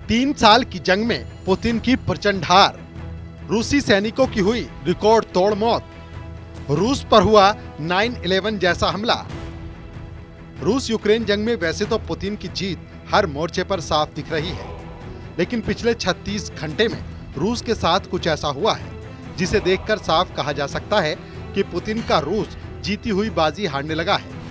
3 साल की जंग में पुतिन की प्रचंड हार, रूसी सैनिकों की हुई रिकॉर्ड तोड़ मौत, रूस पर हुआ 9/11 जैसा हमला। रूस यूक्रेन जंग में वैसे तो पुतिन की जीत हर मोर्चे पर साफ दिख रही है, लेकिन पिछले 36 घंटे में रूस के साथ कुछ ऐसा हुआ है जिसे देखकर साफ कहा जा सकता है कि पुतिन का रूस जीती हुई बाजी हारने लगा है।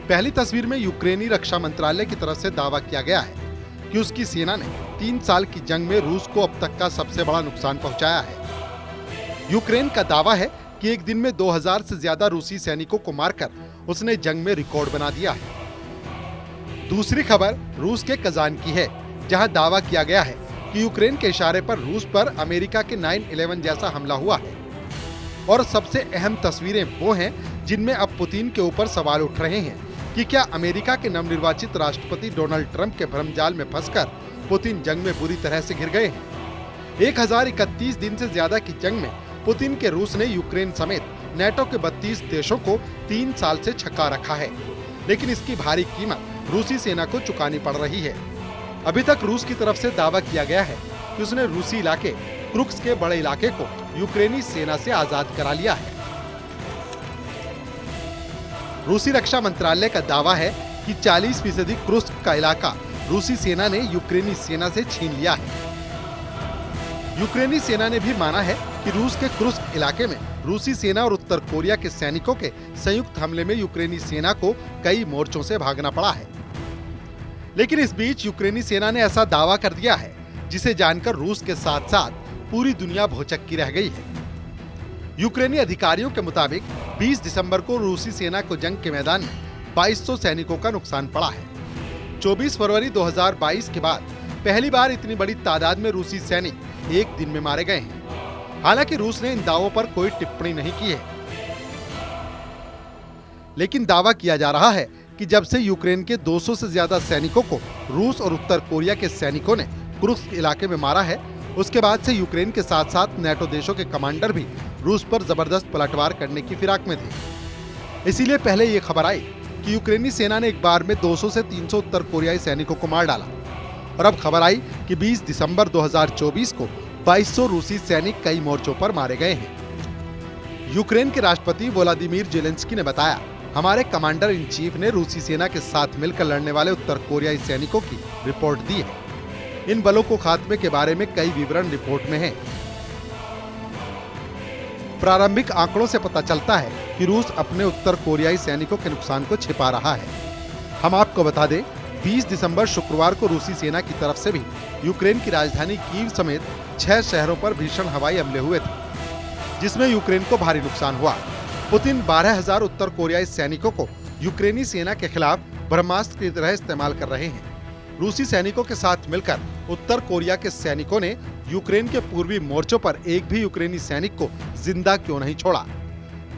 पहली तस्वीर में यूक्रेनी रक्षा मंत्रालय की तरफ से दावा किया गया है कि उसकी सेना ने 3 साल की जंग में रूस को अब तक का सबसे बड़ा नुकसान पहुंचाया है। यूक्रेन का दावा है कि एक दिन में 2000 से ज्यादा रूसी सैनिकों को मारकर उसने जंग में रिकॉर्ड बना दिया है। दूसरी खबर रूस के कजान की है, जहां दावा किया गया है कि यूक्रेन के इशारे पर रूस पर अमेरिका के 9/11 जैसा हमला हुआ है। और सबसे अहम तस्वीरें वो हैं जिनमें अब पुतिन के ऊपर सवाल उठ रहे हैं कि क्या अमेरिका के नवनिर्वाचित राष्ट्रपति डोनाल्ड ट्रंप के भ्रमजाल में फंसकर पुतिन जंग में बुरी तरह से घिर गए हैं। 1031 दिन से ज्यादा की जंग में पुतिन के रूस ने यूक्रेन समेत नेटो के 32 देशों को 3 साल से छका रखा है, लेकिन इसकी भारी कीमत रूसी सेना को चुकानी पड़ रही है। अभी तक रूस की तरफ से दावा किया गया है कि उसने रूसी इलाके क्रुक्स के बड़े इलाके को यूक्रेनी सेना से आजाद करा लिया है। रूसी रक्षा मंत्रालय का दावा है कि 40% क्रुस्क का इलाका रूसी सेना ने यूक्रेनी सेना से छीन लिया है। यूक्रेनी सेना ने भी माना है कि रूस के क्रुस्क इलाके में रूसी सेना और उत्तर कोरिया के सैनिकों के संयुक्त हमले में यूक्रेनी सेना को कई मोर्चों से भागना पड़ा है। लेकिन इस बीच यूक्रेनी सेना ने ऐसा दावा कर दिया है जिसे जानकर रूस के साथ साथ पूरी दुनिया भौचक्की रह गई है। यूक्रेनी अधिकारियों के मुताबिक 20 दिसंबर को रूसी सेना को जंग के मैदान में 2200 सैनिकों का नुकसान पड़ा है। 24 फरवरी 2022 के बाद पहली बार इतनी बड़ी तादाद में रूसी सैनिक एक दिन में मारे गए हैं। हालांकि रूस ने इन दावों पर कोई टिप्पणी नहीं की है, लेकिन दावा किया जा रहा है कि जब से यूक्रेन के 200 से ज्यादा सैनिकों को रूस और उत्तर कोरिया के सैनिकों ने कुर्स्क इलाके में मारा है, उसके बाद से यूक्रेन के साथ साथ नेटो देशों के कमांडर भी रूस पर जबरदस्त पलटवार करने की फिराक में थे। इसीलिए पहले ये खबर आई कि यूक्रेनी सेना ने एक बार में 200 से 300 उत्तर कोरियाई सैनिकों को मार डाला, और अब खबर आई कि 20 दिसंबर 2024 को 2200 रूसी सैनिक कई मोर्चों पर मारे गए हैं। यूक्रेन के राष्ट्रपति वोलोदिमीर जेलेंस्की ने बताया, हमारे कमांडर इन चीफ ने रूसी सेना के साथ मिलकर लड़ने वाले उत्तर कोरियाई सैनिकों की रिपोर्ट दी है। इन बलों को खात्मे के बारे में कई विवरण रिपोर्ट में हैं। प्रारंभिक आंकड़ों से पता चलता है कि रूस अपने उत्तर कोरियाई सैनिकों के नुकसान को छिपा रहा है। हम आपको बता दें, 20 दिसंबर शुक्रवार को रूसी सेना की तरफ से भी यूक्रेन की राजधानी कीव समेत 6 शहरों पर भीषण हवाई हमले हुए थे, जिसमें यूक्रेन को भारी नुकसान हुआ। पुतिन 12,000 उत्तर कोरियाई सैनिकों को यूक्रेनी सेना के खिलाफ ब्रह्मास्त्र की तरह इस्तेमाल कर रहे हैं। रूसी सैनिकों के साथ मिलकर उत्तर कोरिया के सैनिकों ने यूक्रेन के पूर्वी मोर्चों पर एक भी यूक्रेनी सैनिक को जिंदा क्यों नहीं छोड़ा?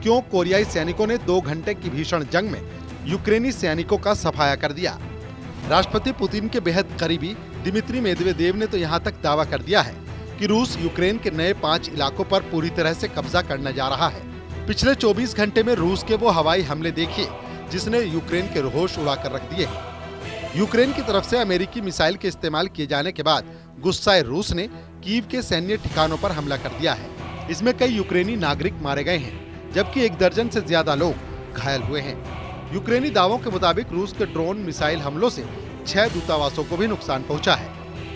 क्यों कोरियाई सैनिकों ने 2 घंटे की भीषण जंग में यूक्रेनी सैनिकों का सफाया कर दिया? राष्ट्रपति पुतिन के बेहद करीबी दिमित्री मेदवेदेव ने तो यहाँ तक दावा कर दिया है कि रूस यूक्रेन के नए 5 इलाकों पर पूरी तरह से कब्जा करने जा रहा है। पिछले 24 घंटे में रूस के वो हवाई हमले देखिए जिसने यूक्रेन के होश उड़ाकर रख दिए। यूक्रेन की तरफ से अमेरिकी मिसाइल के इस्तेमाल किए जाने के बाद गुस्साए रूस ने कीव के सैन्य ठिकानों पर हमला कर दिया है। इसमें कई यूक्रेनी नागरिक मारे गए हैं, जबकि 1 दर्जन से ज्यादा लोग घायल हुए हैं। यूक्रेनी दावों के मुताबिक रूस के ड्रोन मिसाइल हमलों से 6 दूतावासों को भी नुकसान पहुंचा है।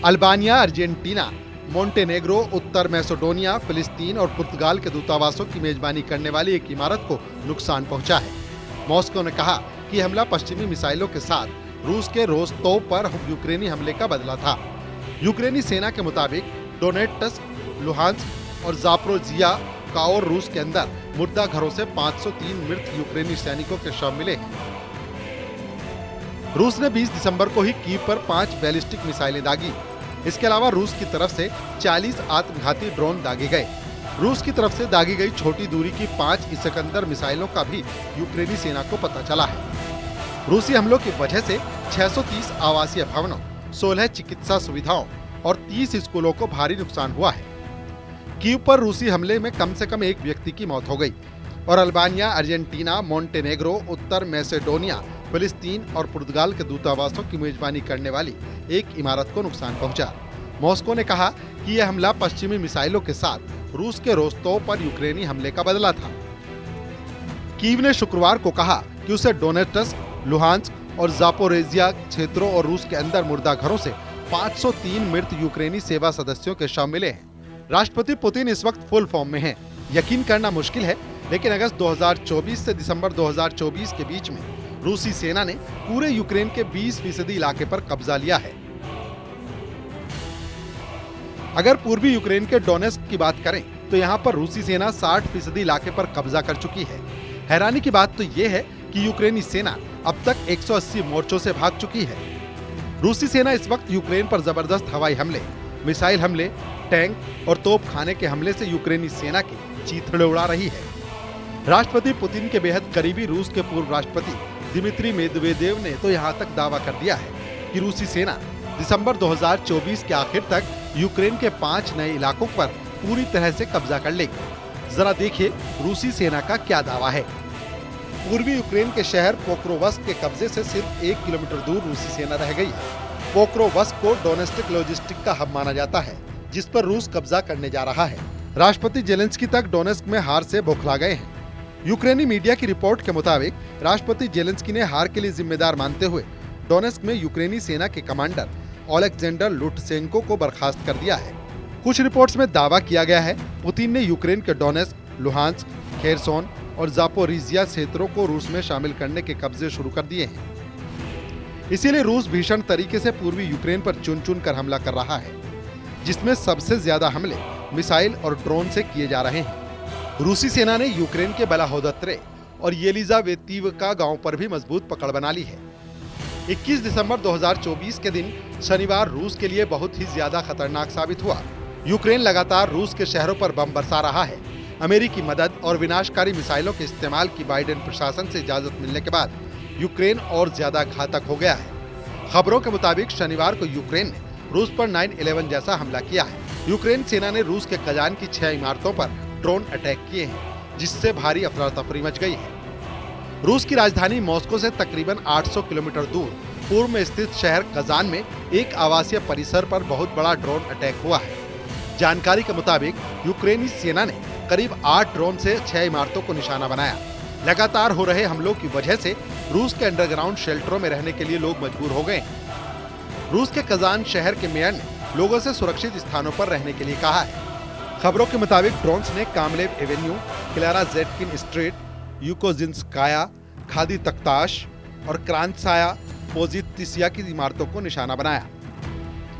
अल्बानिया, अर्जेंटीना, मोंटेनेग्रो, उत्तर मैसेडोनिया, फिलिस्तीन और पुर्तगाल के दूतावासों की मेजबानी करने वाली एक इमारत को नुकसान पहुंचा है। मॉस्को ने कहा कि हमला पश्चिमी मिसाइलों के साथ रूस के रोस्तोव पर यूक्रेनी हमले का बदला था। यूक्रेनी सेना के मुताबिक डोनेट्स्क, लुहांस्क और जापोरिजिया और रूस के अंदर मुर्दा घरों से 503 मृत यूक्रेनी सैनिकों के शव मिले हैं। रूस ने 20 दिसंबर को ही कीव पर 5 बैलिस्टिक मिसाइलें दागी। इसके अलावा रूस की तरफ से 40 आत्मघाती ड्रोन दागे गए। रूस की तरफ से दागी गई छोटी दूरी की 5 इस्कंदर मिसाइलों का भी यूक्रेनी सेना को पता चला है। रूसी हमलों की वजह से 630 आवासीय भवनों, 16 चिकित्सा सुविधाओं और 30 स्कूलों को भारी नुकसान हुआ है। कीव पर रूसी हमले में कम से कम 1 व्यक्ति की मौत हो गई और अल्बानिया, अर्जेंटीना, मोंटेनेग्रो, उत्तर मैसेडोनिया, फिलिस्तीन और पुर्तगाल के दूतावासों की मेजबानी करने वाली एक इमारत को नुकसान पहुंचा। मॉस्को ने कहा कि यह हमला पश्चिमी मिसाइलों के साथ रूस के रोस्तोव पर यूक्रेनी हमले का बदला था। कीव ने शुक्रवार को कहा कि उसे डोनेट्स्क, लुहांस्क और जापोरेजिया क्षेत्रों और रूस के अंदर मुर्दा घरों से 503 मृत यूक्रेनी सेवा सदस्यों के शव मिले हैं। राष्ट्रपति पुतिन इस वक्त फुल फॉर्म में हैं। यकीन करना मुश्किल है, लेकिन अगस्त 2024 से दिसंबर 2024 के बीच में रूसी सेना ने पूरे यूक्रेन के 20% इलाके पर कब्जा लिया है। अगर पूर्वी यूक्रेन के डोनेस्क की बात करें तो यहाँ पर रूसी सेना 60% इलाके पर कब्जा कर चुकी है। हैरानी की बात तो ये है कि यूक्रेनी सेना अब तक 180 मोर्चों से भाग चुकी है। रूसी सेना इस वक्त यूक्रेन पर जबरदस्त हवाई हमले, मिसाइल हमले, टैंक और तोपखाने के हमले से यूक्रेनी सेना की चीथड़े उड़ा रही है। राष्ट्रपति पुतिन के बेहद करीबी रूस के पूर्व राष्ट्रपति दिमित्री मेदवेदेव ने तो यहाँ तक दावा कर दिया है कि रूसी सेना दिसंबर 2024 के आखिर तक यूक्रेन के 5 नए इलाकों पर पूरी तरह से कब्जा कर लेगी। जरा देखिए रूसी सेना का क्या दावा है। पूर्वी यूक्रेन के शहर पोक्रोवस्क के कब्जे से सिर्फ 1 किलोमीटर दूर रूसी सेना रह गई है। पोक्रोवस्क को डोनेस्टिक लॉजिस्टिक का हब माना जाता है, जिस पर रूस कब्जा करने जा रहा है। राष्ट्रपति जेलेंस्की तक डोनेस्क में हार से बौखला गए हैं। यूक्रेनी मीडिया की रिपोर्ट के मुताबिक राष्ट्रपति जेलेंस्की ने हार के लिए जिम्मेदार मानते हुए डोनेस्क में यूक्रेनी सेना के कमांडर ओलेक्जेंडर लुटसेंको को बर्खास्त कर दिया है। कुछ रिपोर्ट्स में दावा किया गया है पुतिन ने यूक्रेन के डोनेस्क, लुहांस्क, खेरसोन और जापोरिजिया क्षेत्रों को रूस में शामिल करने के कब्जे शुरू कर दिए हैं। इसीलिए रूस भीषण तरीके से पूर्वी यूक्रेन पर चुन चुन कर हमला कर रहा है, जिसमें सबसे ज्यादा हमले मिसाइल और ड्रोन से किए जा रहे हैं। रूसी सेना ने यूक्रेन के बलाहोदत्रे और येलिजावेतीवका गांव पर भी मजबूत पकड़ बना ली है। 21 दिसंबर 2024 के दिन शनिवार रूस के लिए बहुत ही ज्यादा खतरनाक साबित हुआ। यूक्रेन लगातार रूस के शहरों पर बम बरसा रहा है। अमेरिकी मदद और विनाशकारी मिसाइलों के इस्तेमाल की बाइडेन प्रशासन से इजाजत मिलने के बाद यूक्रेन और ज्यादा घातक हो गया है। खबरों के मुताबिक शनिवार को यूक्रेन ने रूस पर 9/11 जैसा हमला किया है। यूक्रेन सेना ने रूस के कजान की 6 इमारतों पर ड्रोन अटैक किए हैं, जिससे भारी अफरा तफरी मच गई है। रूस की राजधानी मॉस्को से तकरीबन 800 किलोमीटर दूर पूर्व में स्थित शहर कजान में एक आवासीय परिसर पर बहुत बड़ा ड्रोन अटैक हुआ है। जानकारी के मुताबिक यूक्रेनी सेना ने करीब 8 ड्रोन से 6 इमारतों को निशाना बनाया। लगातार हो रहे हमलों की वजह से रूस के अंडरग्राउंड शेल्टरों में रहने के लिए लोग मजबूर हो गए हैं। रूस के कजान शहर के मेयर ने लोगों से सुरक्षित स्थानों पर रहने के लिए कहा है। खबरों के मुताबिक ड्रोन्स ने Kamalev avenue, Clara Zetkin street, यूकोजिंस्काया, खादी तख्ताश और क्रांसाया पोजितिसिया की इमारतों को निशाना बनाया।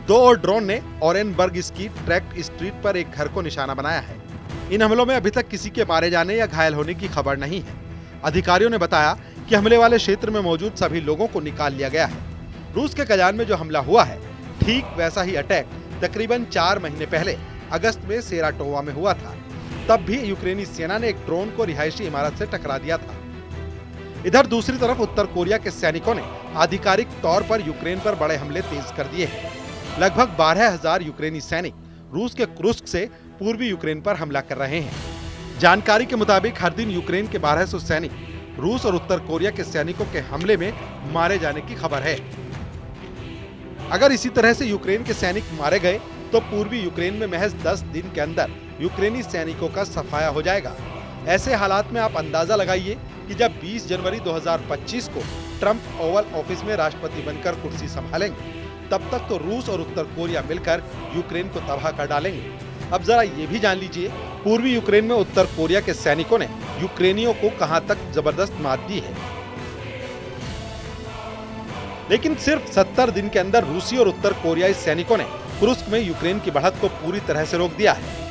2 और ड्रोन ने ओरेनबर्ग की ट्रैक्ट स्ट्रीट पर एक घर को निशाना बनाया है। इन हमलों में अभी तक किसी के मारे जाने या घायल होने की खबर नहीं है। अधिकारियों ने बताया कि हमले वाले क्षेत्र में मौजूद सभी लोगों को निकाल लिया गया है। रूस के कजान में जो हमला हुआ है, ठीक वैसा ही अटैक तकरीबन 4 महीने पहले अगस्त में सेराटोवा में हुआ था। तब भी यूक्रेनी सेना ने एक ड्रोन को रिहायशी इमारत से टकरा दिया था। इधर दूसरी तरफ उत्तर कोरिया के सैनिकों ने आधिकारिक तौर पर यूक्रेन पर बड़े हमले तेज कर दिए हैं। लगभग 12,000 यूक्रेनी सैनिक रूस के कुर्स्क से पूर्वी यूक्रेन पर हमला कर रहे हैं। जानकारी के मुताबिक हर दिन यूक्रेन के 1200 सैनिक रूस और उत्तर कोरिया के सैनिकों के हमले में मारे जाने की खबर है। अगर इसी तरह से यूक्रेन के सैनिक मारे गए तो पूर्वी यूक्रेन में महज 10 दिन के अंदर यूक्रेनी सैनिकों का सफाया हो जाएगा। ऐसे हालात में आप अंदाजा लगाइए कि जब 20 जनवरी 2025 को ट्रंप ओवल ऑफिस में राष्ट्रपति बनकर कुर्सी संभालेंगे, तब तक तो रूस और उत्तर कोरिया मिलकर यूक्रेन को तबाह कर डालेंगे। अब जरा ये भी जान लीजिए, पूर्वी यूक्रेन में उत्तर कोरिया के सैनिकों ने यूक्रेनियों को कहां तक जबरदस्त मात दी है। लेकिन सिर्फ 70 दिन के अंदर रूसी और उत्तर कोरियाई सैनिकों ने कुर्स्क में यूक्रेन की बढ़त को पूरी तरह से रोक दिया है।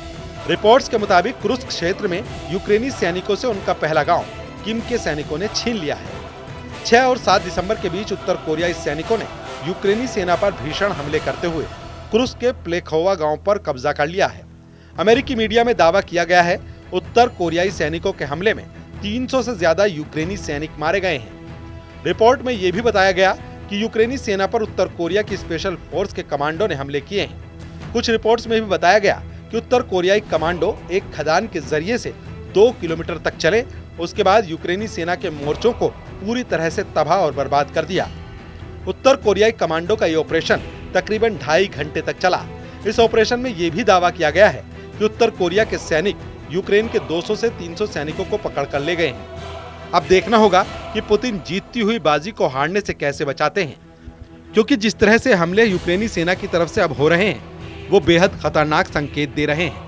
रिपोर्ट्स के मुताबिक कुर्स्क क्षेत्र में यूक्रेनी सैनिकों से उनका पहला गांव किम के सैनिकों ने छीन लिया है। 6 और 7 दिसंबर के बीच उत्तर कोरियाई सैनिकों ने यूक्रेनी सेना पर भीषण हमले करते हुए कुर्स्क के प्लेखोवा गांव पर कब्जा कर लिया है। अमेरिकी मीडिया में दावा किया गया है उत्तर कोरियाई सैनिकों के हमले में 300 से ज्यादा यूक्रेनी सैनिक मारे गए हैं। रिपोर्ट में यह भी बताया गया कि यूक्रेनी सेना पर उत्तर कोरिया की स्पेशल फोर्स के कमांडो ने हमले किए हैं। कुछ रिपोर्ट्स में भी बताया गया कि उत्तर कोरियाई कमांडो एक खदान के जरिए से 2 किलोमीटर तक चले, उसके बाद यूक्रेनी सेना के मोर्चों को पूरी तरह से तबाह और बर्बाद कर दिया। उत्तर कोरियाई कमांडो का ये ऑपरेशन तकरीबन 2.5 घंटे तक चला, इस ऑपरेशन में ये भी दावा किया गया है कि उत्तर कोरिया के सैनिक यूक्रेन के 200 से 300 सैनिकों को पकड़ कर ले गए हैं। अब देखना होगा कि पुतिन जीतती हुई बाजी को हारने से कैसे बचाते हैं, क्योंकि जिस तरह से हमले यूक्रेनी सेना की तरफ से अब हो रहे हैं वो बेहद खतरनाक संकेत दे रहे हैं।